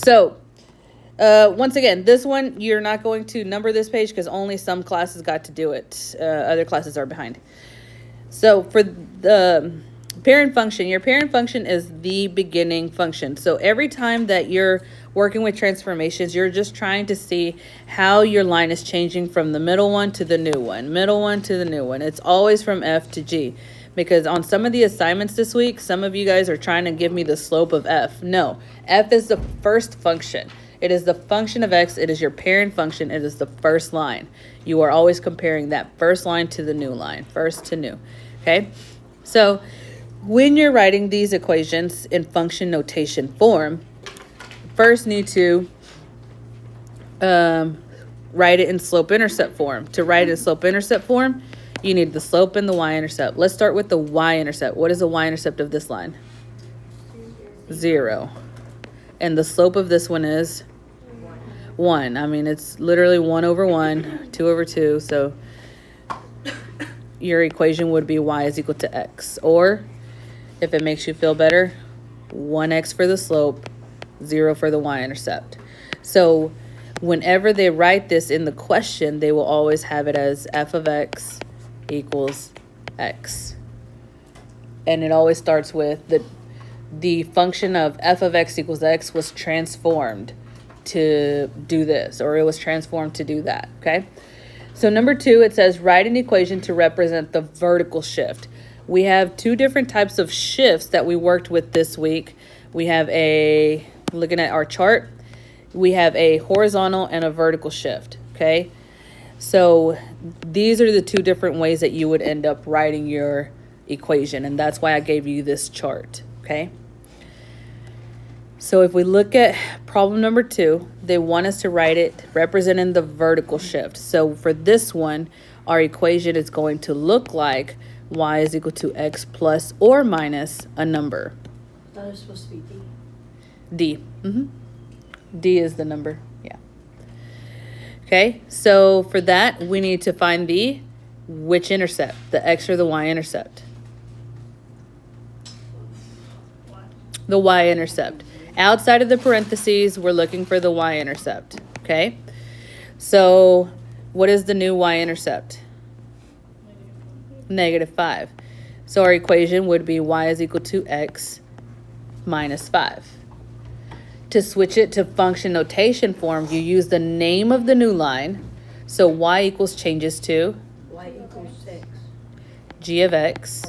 So, once again, this one, you're not going to number this page because only some classes got to do it. Other classes are behind. So for the parent function, your parent function is the beginning function. So every time that you're working with transformations, you're just trying to see how your line is changing from the middle one to the new one, middle one to the new one. It's always from F to G. Because on some of the assignments this week, some of you guys are trying to give me the slope of F. No, F is the first function. It is the function of X. It is your parent function. It is the first line. You are always comparing that first line to the new line, first to new. Okay, so when you're writing these equations in function notation form, first need to write it in slope-intercept form. To write it in slope-intercept form, you need the slope and the y-intercept. Let's start with the y-intercept. What is the y-intercept of this line? 0. And the slope of this one is 1. I mean, it's literally 1 over 1, 2 over 2. So your equation would be y is equal to x. Or, if it makes you feel better, 1x for the slope, 0 for the y-intercept. So whenever they write this in the question, they will always have it as f of x equals x. And it always starts with the function of f of x equals x was transformed to do this, or it was transformed to do that, okay? So number 2, it says write an equation to represent the vertical shift. We have 2 different types of shifts that we worked with this week. We have looking at our chart, we have a horizontal and a vertical shift, okay? So these are the 2 different ways that you would end up writing your equation, and that's why I gave you this chart, okay? So if we look at problem number 2, they want us to write it representing the vertical shift. So for this one, our equation is going to look like y is equal to x plus or minus a number. I thought it was supposed to be D. D. D is the number, yeah. Okay, so for that, we need to find which intercept, the x or the y-intercept? The y-intercept. Outside of the parentheses, we're looking for the y-intercept, okay? So what is the new y-intercept? -5. So our equation would be y is equal to x minus 5. To switch it to function notation form, you use the name of the new line. So y equals changes to Y equals 6. g of x.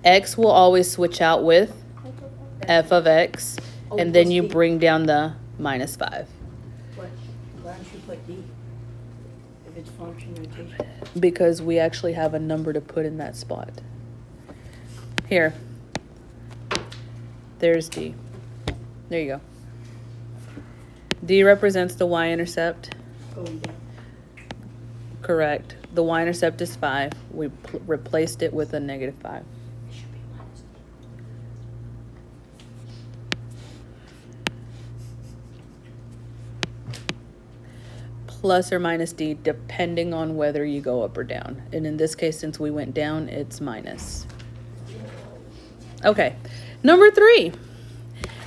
X will always switch out with f of x. And then you bring down the minus 5. Why don't you put D? If it's function notation. Because we actually have a number to put in that spot. Here. There's D. There you go. D represents the y-intercept. Going down. Correct. The y-intercept is 5. We replaced it with a -5. It should be minus D. Plus or minus D, depending on whether you go up or down. And in this case, since we went down, it's minus. Okay, number 3.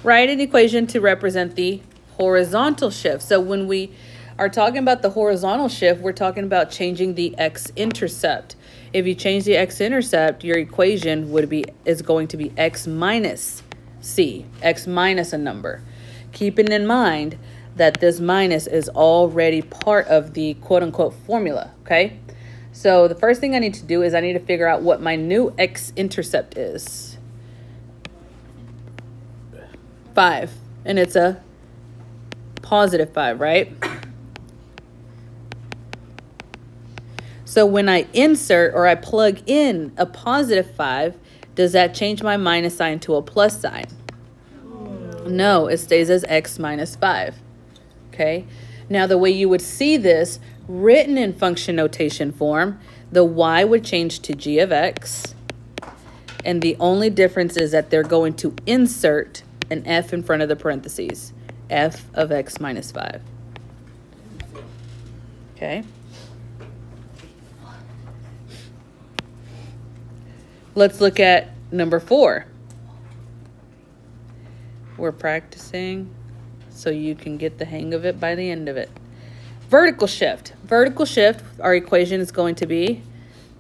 Write an equation to represent the horizontal shift. So when we are talking about the horizontal shift, we're talking about changing the x-intercept. If you change the x-intercept, your equation is going to be x minus c, x minus a number. Keeping in mind that this minus is already part of the quote-unquote formula, okay? So the first thing I need to do is I need to figure out what my new x-intercept is. 5, and it's a positive 5, right? So when I insert or I plug in a positive 5, does that change my minus sign to a plus sign? No, it stays as x minus 5. Okay, now the way you would see this written in function notation form, the y would change to g of x, and the only difference is that they're going to insert an f in front of the parentheses, f of x minus 5. Okay. Let's look at number 4. We're practicing so you can get the hang of it by the end of it. Vertical shift. Vertical shift, our equation is going to be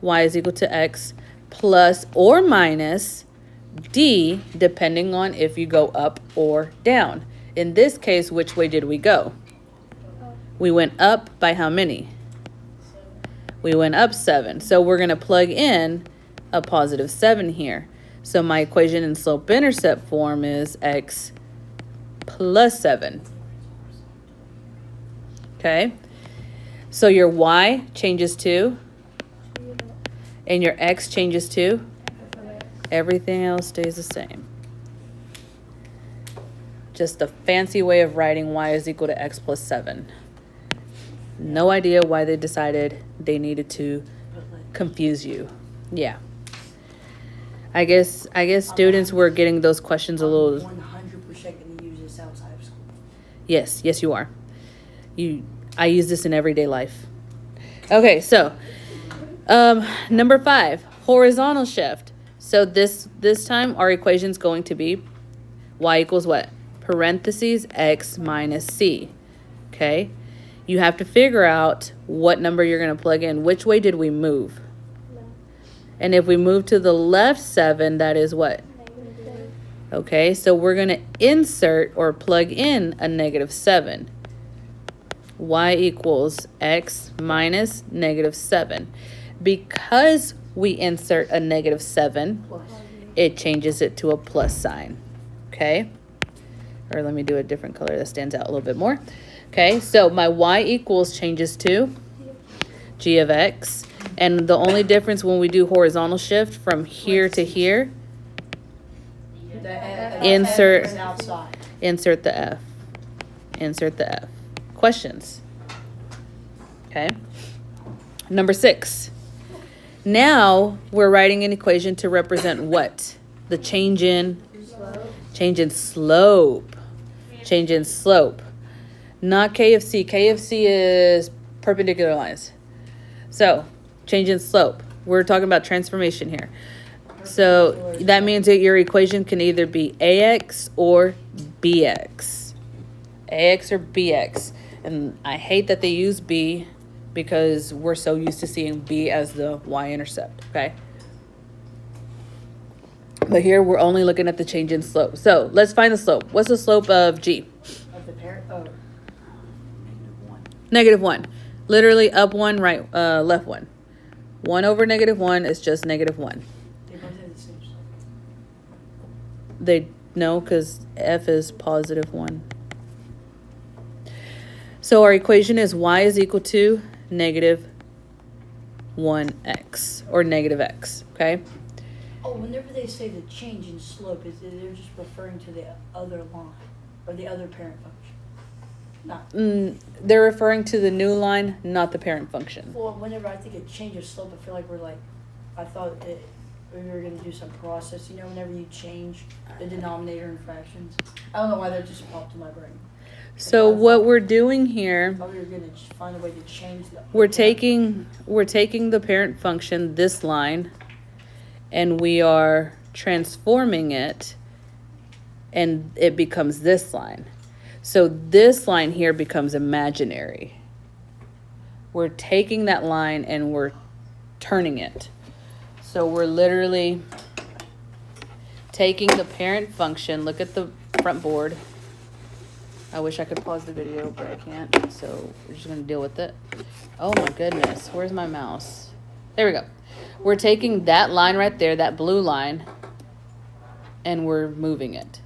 y is equal to x plus or minus d, depending on if you go up or down. In this case, which way did we go? We went up by how many? We went up 7. So we're going to plug in a positive 7 here. So my equation in slope-intercept form is x plus 7. Okay? So your y changes to, and your x changes to, everything else stays the same. Just a fancy way of writing y is equal to x plus 7. No idea why they decided they needed to confuse you. Yeah. I guess students were getting those questions a little. 100% going to use this outside of school. Yes, you are. I use this in everyday life. Okay, so number 5, horizontal shift. So this time our equation is going to be y equals what? Parentheses x minus c. Okay? You have to figure out what number you're going to plug in. Which way did we move? And if we move to the left 7, that is what? Okay, so we're going to insert or plug in a negative 7. Y equals x minus negative 7. Because we insert a negative 7, it changes it to a plus sign. Okay? Or let me do a different color that stands out a little bit more. Okay, so my y equals changes to g of x. And the only difference when we do horizontal shift from here to here, insert the f. Insert the f. Questions? Okay. Number 6. Now we're writing an equation to represent what? The change in slope. Change in slope. Not KFC. KFC is perpendicular lines. So, change in slope. We're talking about transformation here. So, that means that your equation can either be AX or BX. AX or BX. And I hate that they use B because we're so used to seeing B as the y-intercept, okay? But here we're only looking at the change in slope. So, let's find the slope. What's the slope of G? Of the parent, Negative 1. Literally up 1, right, left 1. 1 over negative 1 is just negative 1. They both have the same slope. They no, because f is positive 1. So our equation is y is equal to negative 1x, or negative x, okay? Oh, whenever they say the change in slope, they're just referring to the other line, or the other parent function. Not. They're referring to the new line, not the parent function. Well, whenever I think of change of slope, I feel like I thought that we were going to do some process, whenever you change the denominator in fractions. I don't know why that just popped in my brain. So what we're doing here, I thought we were going to find a way to change the... we're taking the parent function, this line, and we are transforming it, and it becomes this line. So this line here becomes imaginary. We're taking that line and we're turning it. So we're literally taking the parent function. Look at the front board. I wish I could pause the video, but I can't. So we're just going to deal with it. Oh my goodness. Where's my mouse? There we go. We're taking that line right there, that blue line, and we're moving it.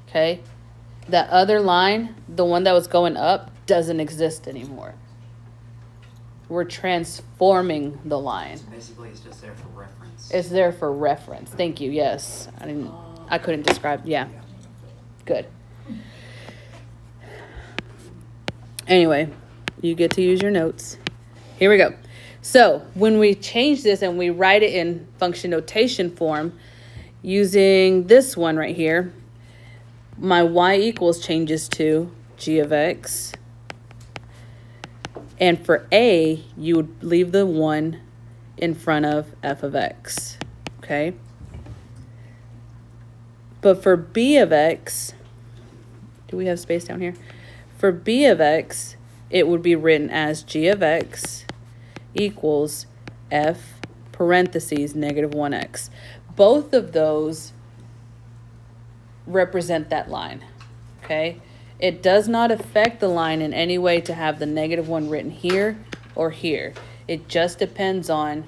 Okay? That other line, the one that was going up, doesn't exist anymore. We're transforming the line. So basically, it's just there for reference. It's there for reference. Thank you. Yes. I couldn't describe. Yeah. Good. Anyway, you get to use your notes. Here we go. So when we change this and we write it in function notation form using this one right here, my y equals changes to g of x. And for a, you would leave the 1 in front of f of x, okay? But for b of x, Do we have space down here? For b of x, it would be written as g of x equals f parentheses negative 1x. Both of those represent that line, okay? It does not affect the line in any way to have the negative 1 written here or here. It just depends on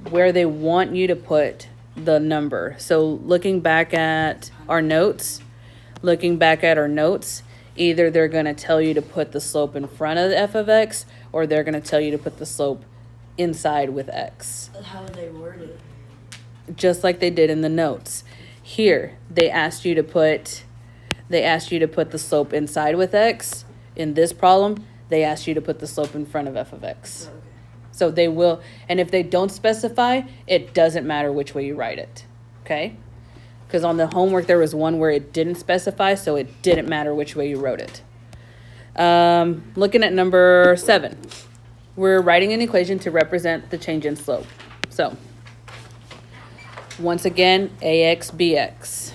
where they want you to put the number. So looking back at our notes, either they're going to tell you to put the slope in front of the f of x, or they're going to tell you to put the slope inside with x. How would they word it? Just like they did in the notes. Here, they asked you to put the slope inside with x. In this problem, they asked you to put the slope in front of f of x. Okay. So they will, and if they don't specify, it doesn't matter which way you write it, okay? Because on the homework, there was one where it didn't specify, so it didn't matter which way you wrote it. Looking at number 7, we're writing an equation to represent the change in slope. So, once again, ax, bx.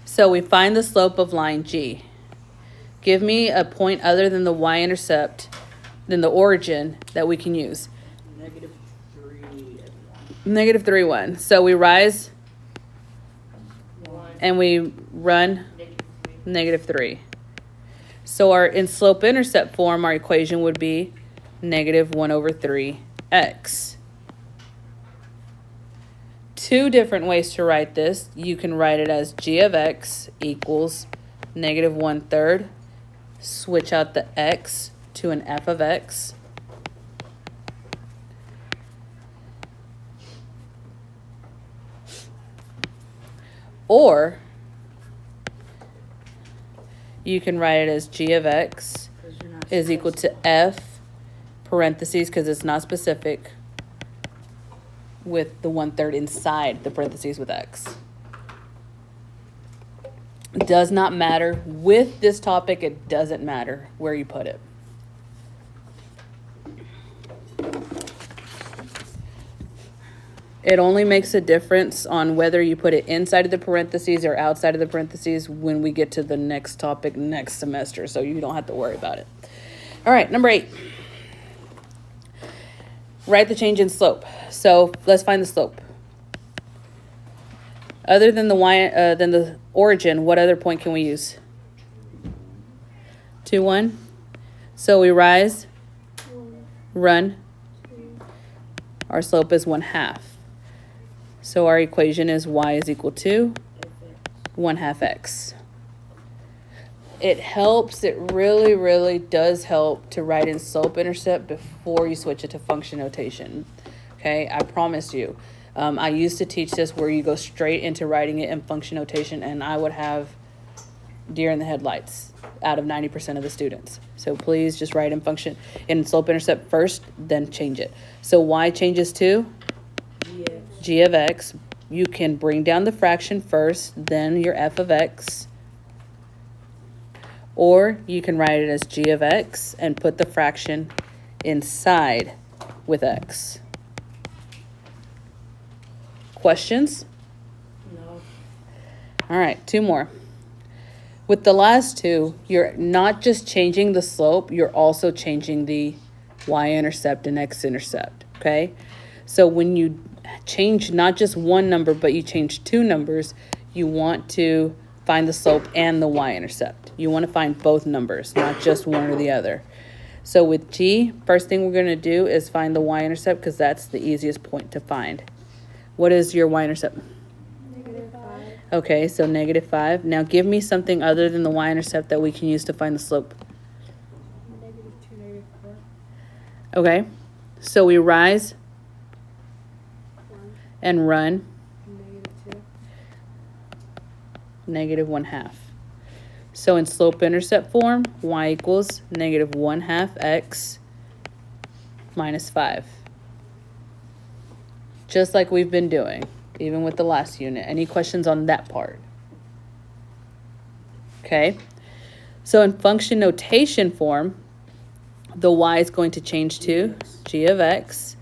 So we find the slope of line G. Give me a point other than the y-intercept, than the origin, that we can use. Negative 3, 1. So we rise and we run negative 3. So our in slope-intercept form, our equation would be negative 1 over 3x. Two different ways to write this. You can write it as g of x equals negative 1/3. Switch out the x to an f of x. Or you can write it as g of x is equal to f parentheses, because it's not specific, with the 1/3 inside the parentheses with x. It does not matter. With this topic, it doesn't matter where you put it. It only makes a difference on whether you put it inside of the parentheses or outside of the parentheses when we get to the next topic next semester, so you don't have to worry about it. All right, number 8. Write the change in slope. So let's find the slope. Other than the origin, what other point can we use? 2, 1. So we rise, run. Our slope is 1/2. So our equation is y is equal to 1/2 x. It helps, it really, really does help to write in slope-intercept before you switch it to function notation. Okay, I promise you. I used to teach this where you go straight into writing it in function notation, and I would have deer in the headlights out of 90% of the students. So please just write in slope-intercept first, then change it. So y changes to g of x. You can bring down the fraction first, then your f of x. Or you can write it as g of x and put the fraction inside with x. Questions? No. All right, 2 more. With the last 2, you're not just changing the slope, you're also changing the y-intercept and x-intercept, okay? So when you change not just one number, but you change 2 numbers, you want to find the slope and the y-intercept. You want to find both numbers, not just one or the other. So with G, first thing we're going to do is find the y-intercept, because that's the easiest point to find. What is your y-intercept? -5. Okay, so -5. Now give me something other than the y-intercept that we can use to find the slope. -2, -4. Okay, so we rise 1, and run -2. -1/2. So in slope-intercept form, y equals -1/2 x minus 5. Just like we've been doing, even with the last unit. Any questions on that part? Okay, so in function notation form, the y is going to change to g of x,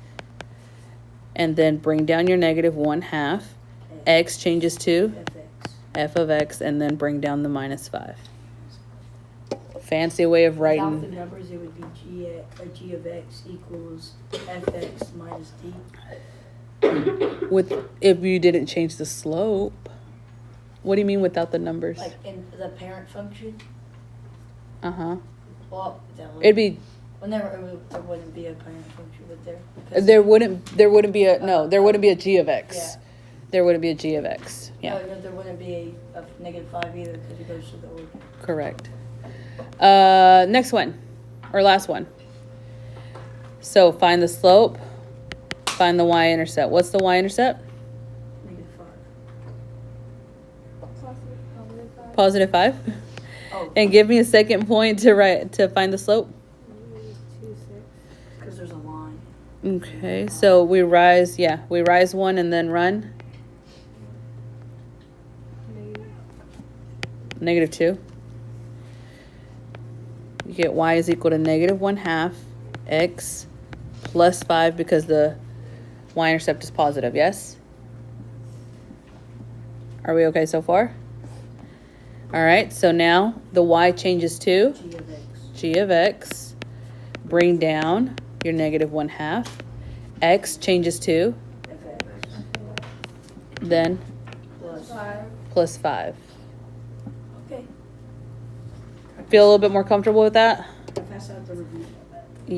and then bring down your -1/2. x changes to fx. f of x, and then bring down the minus 5. Fancy way of Without the writing. numbers, it would be g of x equals fx minus d. With if you didn't change the slope. What do you mean without the numbers? Like in the parent function. Uh-huh. Well, that would, It'd be there wouldn't be a parent function, would there? 'Cause- there wouldn't be a g of x. Yeah. There wouldn't be a g of x. Yeah. No, there wouldn't be a -5 either because it goes to the order. Correct. Next one, or last one. So find the slope, find the y-intercept. What's the y-intercept? -5. Positive 5. Oh, And give me a second point to find the slope. 2, 6. because there's a line. Okay, so we rise 1 and then run -2. You get y is equal to -1/2 x plus 5 because the y-intercept is positive, yes? Are we okay so far? All right, so now the y changes to G of x. g of x. Bring down your -1/2. X changes to, fx then plus. 5. plus 5. Okay. Feel a little bit more comfortable with that? I pass out the review. You